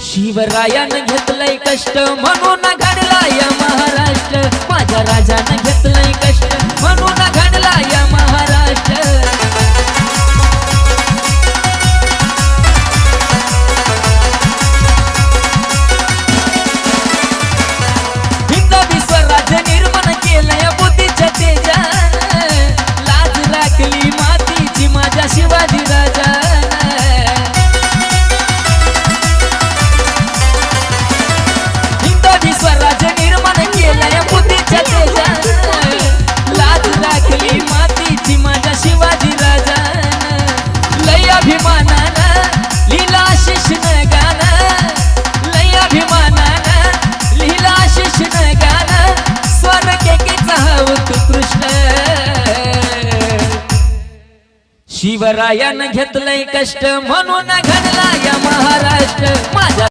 शिवरायानं घेतलंय कष्ट म्हणून घडला या महाराष्ट्र। माझ्या राजानं घेतलंय कष्ट म्हणून घडला या महाराष्ट्र। हिंदवी स्वराज्य निर्माण केलंय बुद्धीच्या तेजानं, लाज राखली मातीची माझ्या शिवाजी राजानं। स्वराज्य निर्माण केलंय बुद्धीच्या तेजानं, लाज राखली मातीची माझ्या शिवाजी राजानं। लय अभिमानानं लिहिला शिष्ण गाणं, लय अभिमानानं लिहिला शिष्ण गाणं, स्वर्गेकीचा हवं कृष्ण। शिवरायानं घेतलंय कष्ट म्हणून घडला या महाराष्ट्र। माझ्या